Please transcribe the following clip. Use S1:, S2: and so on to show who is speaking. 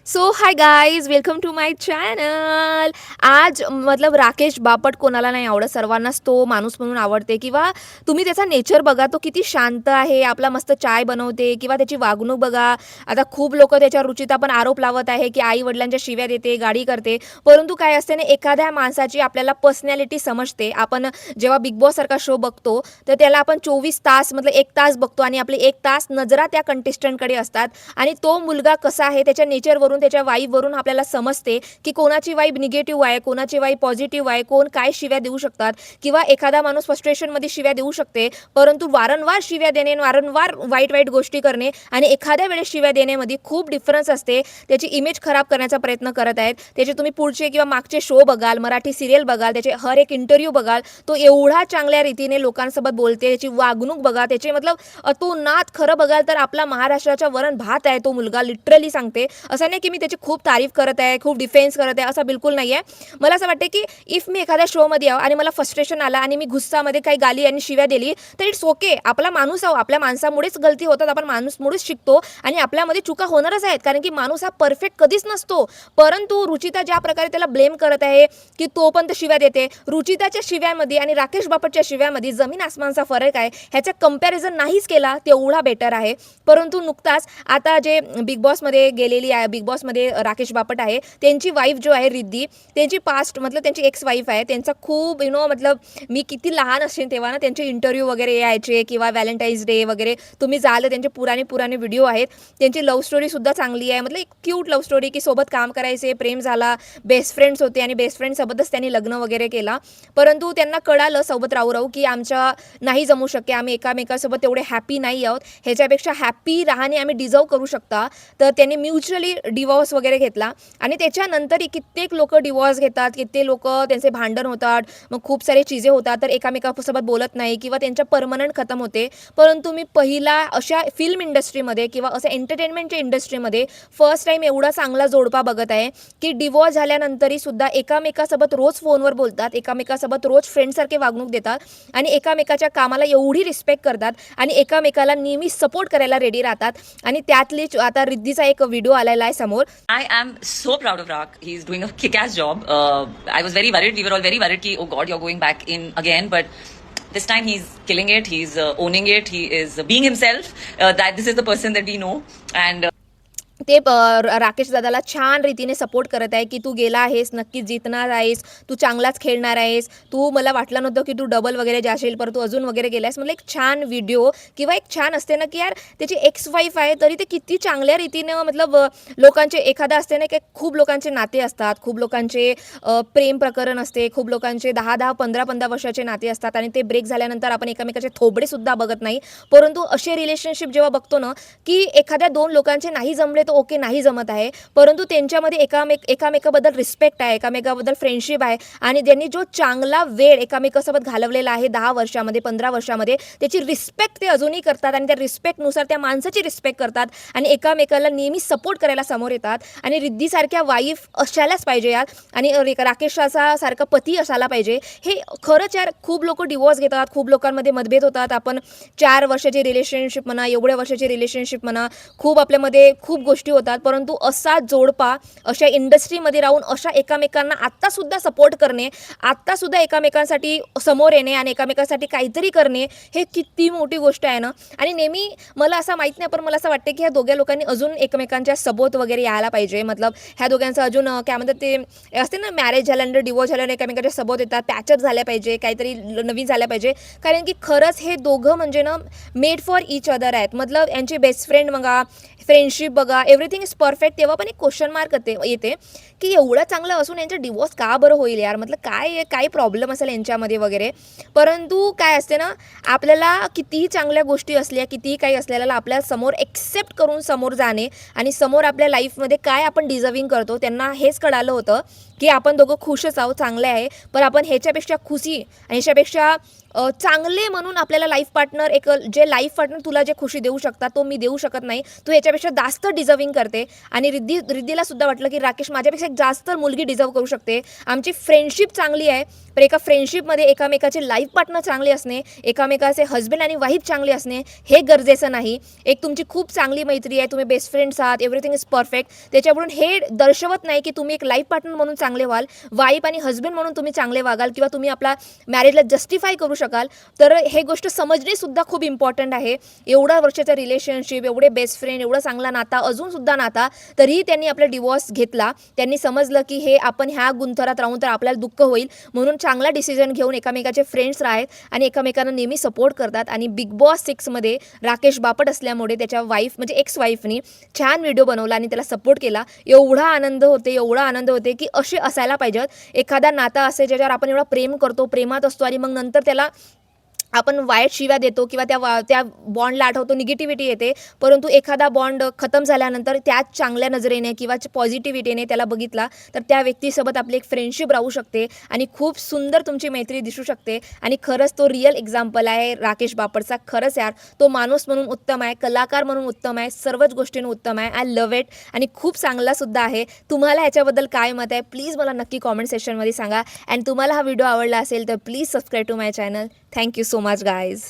S1: So hi guys, welcome to my channel. आज मतलब राकेश बापट कोणाला नाही आवडत, सर्वांनाच तो माणूस म्हणून आवडते. किंवा तुम्ही त्याचा नेचर बघा, तो किती शांत आहे, आपला मस्त चाय बनवते किंवा त्याची वागणूक बघा. आता खूप लोक त्याच्यावर रुचिता पण आरोप लावत आहे की आई वडिलांच्या शिव्या देते, गाडी करते. परंतु काय असते ना, एखाद्या माणसाची आपल्याला पर्सनॅलिटी समजते. आपण जेव्हा बिग बॉस सारखा शो बघतो तर त्याला आपण 24 तास मतलब 1 तास बघतो आणि आपले 1 तास नजरा त्या कंटेस्टंटकडे असतात. आणि तो मुलगा कसा आहे त्याच्या नेचरवरून, त्याच्या वाईबवरून आपल्याला समजते की कोणाची वाईब निगेटिव्ह आहे, कोणाची वाईब पॉझिटिव्ह आहे, कोण काय शिव्या देऊ शकतात. किंवा एखादा माणूस फ्रस्ट्रेशनमध्ये शिव्या देऊ शकते, परंतु वारंवार शिव्या देणे, वारंवार वाईट वाईट गोष्टी करणे आणि एखाद्या वेळेस शिव्या देण्यामध्ये खूप डिफरन्स असते. त्याची इमेज खराब करण्याचा प्रयत्न करत आहेत. त्याचे तुम्ही पुढचे किंवा मागचे शो बघाल, मराठी सिरियल बघाल, त्याचे हर एक इंटरव्ह्यू बघाल, तो एवढा चांगल्या रीतीने लोकांसोबत बोलते. त्याची वागणूक बघा, त्याचे मतलब अतोनात खरं बघाल तर आपला महाराष्ट्राचा वरण भात आहे तो मुलगा, लिटरली सांगते. असं नाही की मी त्याची खूप तारीफ करत आहे, खूप डिफेन्स करत आहे, असं बिलकुल नाही आहे. मला असं वाटतं की इफ मी एखाद्या शोमध्ये आहो आणि मला फ्रस्ट्रेशन आला आणि मी गुस्सामध्ये काही गाली आणि शिव्या दिली तर इट्स ओके. आपला माणूस आहो, आपल्या माणसामुळेच गलती होतात, आपण माणूसमुळेच शिकतो आणि आपल्यामध्ये चुका होणारच आहेत, कारण की माणूस हा परफेक्ट कधीच नसतो. परंतु रुचिता ज्या प्रकारे त्याला ब्लेम करत आहे की तो पण तर शिव्या देते, रुचिताच्या शिव्यामध्ये आणि राकेश बापटच्या शिव्यामध्ये जमीन आसमानचा फरक आहे. ह्याचा कंपॅरिझन नाहीच केला तेवढा बेटर आहे. परंतु नुकताच आता जे बिग बॉसमध्ये गेलेली आहे, बिग बॉसमध्ये राकेश बापट आहे, त्यांची वाईफ जो आहे रिद्धी, त्यांची पास्ट मतलब त्यांची एक्स वाईफ आहे. त्यांचा खूप मतलब मी किती लहान असेल तेव्हा ना त्यांचे इंटरव्ह्यू वगैरे यायचे किंवा व्हॅलेंटाईन्स डे वगैरे तुम्ही जाल, त्यांचे पुराणे व्हिडिओ आहेत. त्यांची लव्ह स्टोरीसुद्धा चांगली आहे, मतलब एक क्यूट लव्ह स्टोरी की सोबत काम करायचे, प्रेम झाला, बेस्ट फ्रेंड्स होते आणि बेस्ट फ्रेंडसोबतच त्यांनी लग्न वगैरे केला. परंतु त्यांना कळालं सोबत राहू राहू की आमच्या नाही जमू शके, आम्ही एकामेकासोबत तेवढे हॅपी नाही आहोत, ह्याच्यापेक्षा हॅपी राहणे आम्ही डिझर्व करू शकता. तर त्यांनी म्युच्युअली डिवॉर्स वगैरे घेतला आणि त्याच्यानंतरही कित्येक लोक डिवॉर्स घेतात, कित्येक लोक त्यांचे भांडण होतात, मग खूप सारे चीजे होतात, तर एकामेकासोबत बोलत नाही किंवा त्यांच्या परमनंट खतम होते. परंतु मी पहिला अशा फिल्म इंडस्ट्रीमध्ये किंवा असं एंटरटेनमेंटच्या इंडस्ट्रीमध्ये फर्स्ट टाईम एवढा चांगला जोडपा बघत आहे की डिवॉर्स झाल्यानंतरही सुद्धा एकामेकासोबत रोज फोनवर बोलतात, एकामेकासोबत रोज फ्रेंडसारखे वागणूक देतात आणि एकामेकाच्या कामाला एवढी रिस्पेक्ट करतात आणि एकामेकाला नेहमी सपोर्ट करायला रेडी राहतात. आणि त्यातली आता रिद्धीचा एक व्हिडिओ आलेला आहे समोर.
S2: I am so proud of Rak. He's doing a kick-ass job. I was very worried. We were all very worried कि oh God, you're going back in again. But this time he's killing it. He's owning it. He is being himself. That this is the person that we know. And
S1: ते राकेश दादाला छान रीतीने support करत आहे की तू गेला आहेस, नक्कीच जिंकणार आहेस, तू चांगलाच खेळणार आहेस, तू मला वाटलं नव्हतं की तू डबल वगैरे जाशील, पर तू अजून वगैरे गेलास. म्हणजे एक छान व्हिडिओ किंवा एक छान असते ना की यार त्याची एक्स वाईफ आहे तरी ते किती चांगल्या रीतीनं मतलब लोकांचे एखादा असते ना की खूप लोकांचे नाते असतात, खूप लोकांचे प्रेम प्रकरण असते, खूप लोकांचे 10-10, 15-15 वर्षाचे नाते असतात आणि ते ब्रेक झाल्यानंतर आपण एकमेकाचे थोबडे सुद्धा बघत नाही. परंतु असे रिलेशनशिप जेव्हा बघतो ना की एखाद्या दोन लोकांचे नाही जमले तर ओके, नाही जमत आहे, परंतु त्यांच्यामध्ये एकामेकाबद्दल रिस्पेक्ट आहे, एकामेकाबद्दल फ्रेंडशिप आहे आणि त्यांनी जो चांगला वेळ एकामेकासोबत घालवलेला आहे 10 वर्षामध्ये, 15 वर्षामध्ये, त्याची रिस्पेक्ट ते अजूनही करतात आणि त्या रिस्पेक्टनुसार त्या माणसाची रिस्पेक्ट करतात आणि एकामेकाला नेहमी सपोर्ट करायला समोर येतात. आणि रिद्धीसारख्या वाईफ असायलाच पाहिजे यार, आणि राकेशाचा सारखा पती असायला पाहिजे. हे खरंच यार, खूप लोक डिवोर्स घेतात, खूप लोकांमध्ये मतभेद होतात. आपण 4 वर्षाची रिलेशनशिप म्हणा, एवढ्या वर्षाची रिलेशनशिप म्हणा, खूप आपल्यामध्ये खूप गोष्टी होतात, परंतु असा जोडपा अशा इंडस्ट्रीमध्ये राहून अशा एकामेकांना आत्तासुद्धा सपोर्ट करणे, आत्तासुद्धा एकामेकांसाठी समोर येणे आणि एकामेकांसाठी काहीतरी करणे, हे किती मोठी गोष्ट आहे ना. आणि नेहमी मला असं माहीत नाही, पण मला असं वाटतं की ह्या दोघ्या लोकांनी अजून एकमेकांच्या सबोत वगैरे यायला पाहिजे. मतलब ह्या दोघांचं अजून काय म्हणतात ते असते ना, मॅरेज झाल्यानंतर डिवोर्स झाल्यानंतर एकमेकांच्या सबोत येतात, पॅचअप झाल्या पाहिजे, काहीतरी नवीन झाल्या पाहिजे, कारण की खरंच हे दोघं म्हणजे ना मेड फॉर इच अदर आहेत. मतलब यांची बेस्ट फ्रेंड बघा, फ्रेंडशिप बघा, एव्हरीथिंग इज परफेक्ट. तेव्हा पण एक क्वेश्चन मार्क येते की एवढं चांगलं असून यांचं डिवोर्स का बरं होईल यार, मतलब काय प्रॉब्लेम असेल यांच्यामध्ये वगैरे. परंतु काय असते ना, आपल्याला कितीही चांगल्या गोष्टी असल्या, कितीही काही असलेल्याला आपल्या समोर एक्सेप्ट करून समोर जाणे आणि समोर आपल्या लाईफमध्ये काय आपण डिझर्विंग करतो. त्यांना हेच कळालं होतं की आपण दोघं खुशच आहोत, चांगले आहे, पण आपण ह्याच्यापेक्षा खुशी आणि ह्याच्यापेक्षा चांगले म्हणून आपल्याला लाईफ पार्टनर एक जे लाईफ पार्टनर तुला जे खुशी देऊ शकतात तो मी देऊ शकत नाही, तू ह्याच्यापेक्षा जास्त डिझर्विंग करते. आणि रिद्धीला सुद्धा वाटलं की राकेश माझ्यापेक्षा एक जास्त मुलगी डिझर्व करू शकते. आमची फ्रेंडशिप चांगली आहे, पण एका फ्रेंडशिपमध्ये एकामेकाचे लाईफ पार्टनर चांगले असणे, एकामेकाचे हस्बंड आणि वाईफ चांगले असणे हे गरजेचं नाही. एक तुमची खूप चांगली मैत्री आहे, तुम्ही बेस्ट फ्रेंड्स आहात, एव्हरीथिंग इज परफेक्ट, त्याच्यावरून हे दर्शवत नाही की तुम्ही एक लाईफ पार्टनर म्हणून चांगले व्हाल, वाईफ आणि हस्बंड म्हणून तुम्ही चांगले वागाल किंवा तुम्ही आपला मॅरेजला जस्टिफाय करू शकाल. तर हे गोष्ट समजणे सुद्धा खूप इम्पॉर्टंट आहे. एवढा वर्षाचं रिलेशनशिप, एवढे बेस्ट फ्रेंड, एवढा चांगला नाता, अजूनसुद्धा नाता, तरीही त्यांनी आपला डिवोर्स घेतला. त्यांनी समजलं की हे आपण ह्या गुंथरात राहून तर आपल्याला दुःख होईल, म्हणून चांगला डिसिजन घेऊन एकामेकाचे फ्रेंड्स आहेत आणि एकमेकांना नेहमी सपोर्ट करतात. आणि बिग बॉस 6मध्ये राकेश बापट असल्यामुळे त्याच्या वाईफ म्हणजे एक्स वाईफनी छान व्हिडिओ बनवला आणि त्याला सपोर्ट केला. एवढा आनंद होते की असे असायला पाहिजेत. एखादा नाता असे ज्याच्यावर आपण एवढा प्रेम करतो, प्रेमात असतो आणि मग नंतर त्याला आपण वाईट शिव्या देतो किंवा त्या बॉन्डला आठवतो, निगेटिव्हिटी येते, परंतु एखादा बॉन्ड खतम झाल्यानंतर त्याच चांगल्या नजरेने किंवा पॉझिटिव्हिटीने त्याला बघितला तर त्या व्यक्तीसोबत आपली एक फ्रेंडशिप राहू शकते आणि खूप सुंदर तुमची मैत्री दिसू शकते. आणि खरंच तो रिअल एक्झाम्पल आहे राकेश बापटचा. खरंच यार, तो माणूस म्हणून उत्तम आहे, कलाकार म्हणून उत्तम आहे, सर्वच गोष्टींनी उत्तम आहे. I love it. आणि खूप चांगलासुद्धा आहे. तुम्हाला ह्याच्याबद्दल काय मत आहे प्लीज मला नक्की कॉमेंट सेक्शनमध्ये सांगा. अँड तुम्हाला हा व्हिडिओ आवडला असेल तर please subscribe to my channel. Thank you so much, guys.